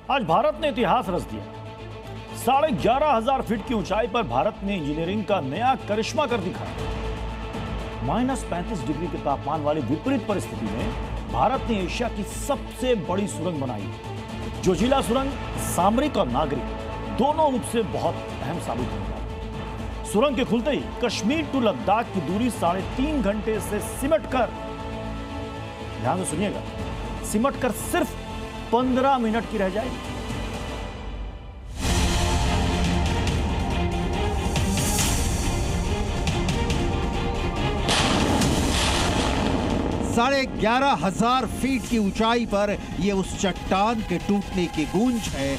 आज भारत ने इतिहास रच दिया। 11,500 फीट की ऊंचाई पर भारत ने इंजीनियरिंग का नया करिश्मा कर दिखाया। -35 डिग्री के तापमान वाली विपरीत परिस्थिति में भारत ने एशिया की सबसे बड़ी सुरंग बनाई। जोजिला सुरंग सामरिक और नागरिक दोनों रूप से बहुत अहम साबित होगा। सुरंग के खुलते ही कश्मीर टू लद्दाख की दूरी 3.5 घंटे से सिमटकर, ध्यान से सुनिएगा, सिमटकर सिर्फ 15 मिनट की रह जाएगी। 11,500 फीट की ऊंचाई पर यह उस चट्टान के टूटने की गूंज है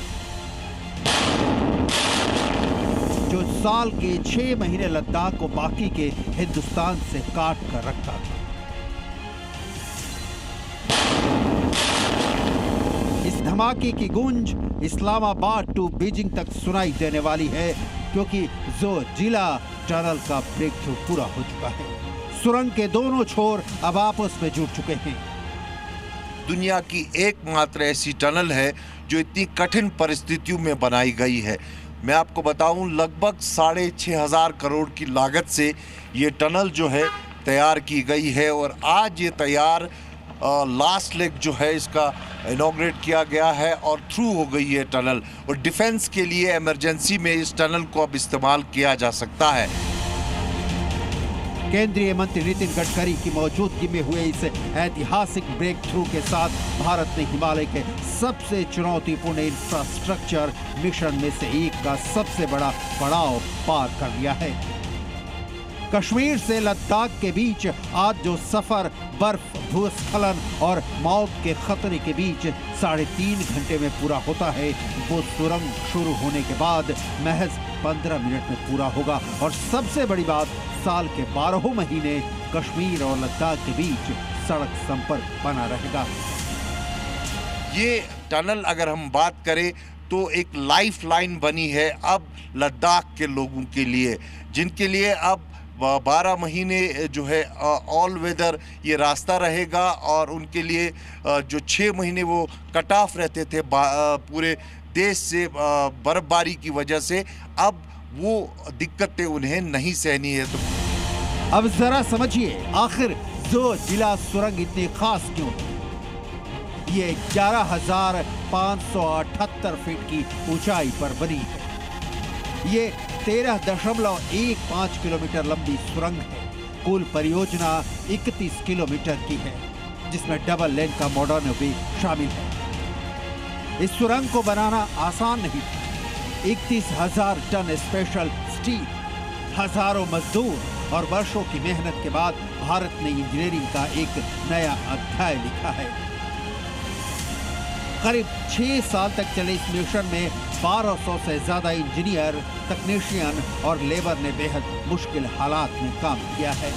जो साल के 6 महीने लद्दाख को बाकी के हिंदुस्तान से काट कर रखता था। इस धमाके की गूंज इस्लामाबाद टू बीजिंग तक सुनाई देने वाली है, क्योंकि जोजिला टनल का ब्रेक थ्रू पूरा हो चुका है। सुरंग के दोनों छोर अब आपस में जुड़ चुके हैं। दुनिया की एकमात्र ऐसी टनल है जो इतनी कठिन परिस्थितियों में बनाई गई है। मैं आपको बताऊं, लगभग 6,500 करोड़ की लागत से ये टनल जो है तैयार की गई है और आज ये तैयार लास्ट लेग जो है इसका इनॉग्रेट किया गया है और थ्रू हो गई है टनल। और डिफेंस के लिए इमरजेंसी में इस टनल को अब इस्तेमाल किया जा सकता है। केंद्रीय मंत्री नितिन गडकरी की मौजूदगी में हुए इस ऐतिहासिक ब्रेक थ्रू के साथ भारत ने हिमालय के सबसे चुनौतीपूर्ण इंफ्रास्ट्रक्चर मिशन में से एक का सबसे बड़ा पड़ाव पार कर लिया है। कश्मीर से लद्दाख के बीच आज जो सफर बर्फ, भूस्खलन और मौत के खतरे के बीच 3.5 घंटे में पूरा होता है, वो सुरंग शुरू होने के बाद महज 15 मिनट में पूरा होगा। और सबसे बड़ी बात, साल के 12 महीने कश्मीर और लद्दाख के बीच सड़क संपर्क बना रहेगा। ये टनल अगर हम बात करें तो एक लाइफ लाइन बनी है अब लद्दाख के लोगों के लिए, जिनके लिए अब 12 महीने जो है ऑल वेदर ये रास्ता रहेगा। और उनके लिए जो 6 महीने वो कट ऑफ रहते थे पूरे देश से बर्फबारी की वजह से, अब वो दिक्कतें उन्हें नहीं सहनी है। तो अब जरा समझिए, आखिर जोजिला सुरंग इतनी खास क्यों है? ये 11,578 फीट की ऊंचाई पर बनी है। ये 13.15 किलोमीटर लंबी सुरंग है। कुल परियोजना 31 किलोमीटर की है, जिसमें डबल लेन का मॉडर्न भी शामिल है। इस सुरंग को बनाना आसान नहीं था। 31,000 टन स्पेशल स्टील, हजारों मजदूर और वर्षों की मेहनत के बाद भारत ने इंजीनियरिंग का एक नया अध्याय लिखा है। करीब 6 साल तक चले इस मिशन में 1200 से ज्यादा इंजीनियर, तकनीशियन और लेबर ने बेहद मुश्किल हालात में काम किया है।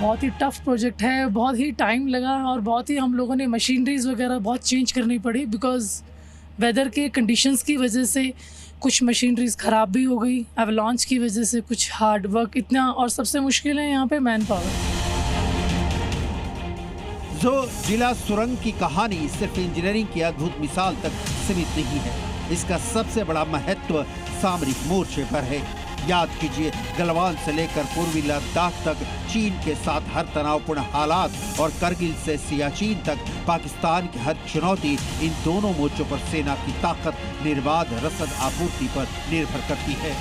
बहुत ही टफ प्रोजेक्ट है, बहुत ही टाइम लगा और बहुत ही हम लोगों ने मशीनरीज वगैरह बहुत चेंज करनी पड़ी, बिकॉज वेदर के कंडीशंस की वजह से कुछ मशीनरीज ख़राब भी हो गई, एवलांच की वजह से कुछ हार्ड वर्क इतना, और सबसे मुश्किल है यहाँ पे मैन पावर। जोजिला सुरंग की कहानी सिर्फ इंजीनियरिंग की अद्भुत मिसाल तक सीमित नहीं है। इसका सबसे बड़ा महत्व सामरिक मोर्चे पर है। याद कीजिए, गलवान से लेकर पूर्वी लद्दाख तक चीन के साथ हर तनावपूर्ण हालात और करगिल से सियाचिन तक पाकिस्तान की हर चुनौती, इन दोनों मोर्चों पर सेना की ताकत निर्बाध रसद आपूर्ति पर निर्भर करती है।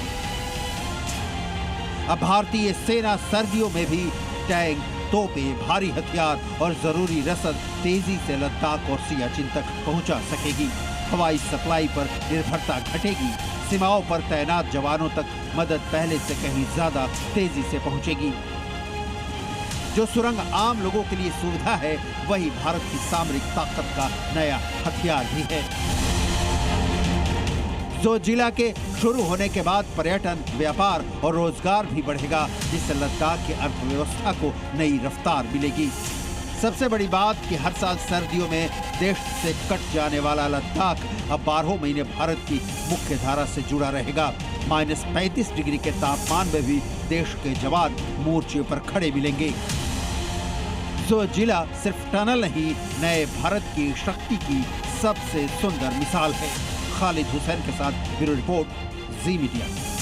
अब भारतीय सेना सर्दियों में भी टैंक, तोपें, भारी हथियार और जरूरी रसद तेजी से लद्दाख और सियाचिन तक पहुंचा सकेगी। हवाई सप्लाई पर निर्भरता घटेगी। सीमाओं पर तैनात जवानों तक मदद पहले से कहीं ज्यादा तेजी से पहुंचेगी। जो सुरंग आम लोगों के लिए सुविधा है, वही भारत की सामरिक ताकत का नया हथियार भी है। जोजिला के शुरू होने के बाद पर्यटन, व्यापार और रोजगार भी बढ़ेगा, जिससे लद्दाख की अर्थव्यवस्था को नई रफ्तार मिलेगी। सबसे बड़ी बात कि हर साल सर्दियों में देश से कट जाने वाला लद्दाख अब 12 महीने भारत की मुख्य धारा से जुड़ा रहेगा। -35 डिग्री के तापमान में भी देश के जवान मोर्चे पर खड़े मिलेंगे। जोजिला सिर्फ टनल नहीं, नए भारत की शक्ति की सबसे सुंदर मिसाल है। खालिद हुसैन के साथ ब्यूरो रिपोर्ट, जी मीडिया।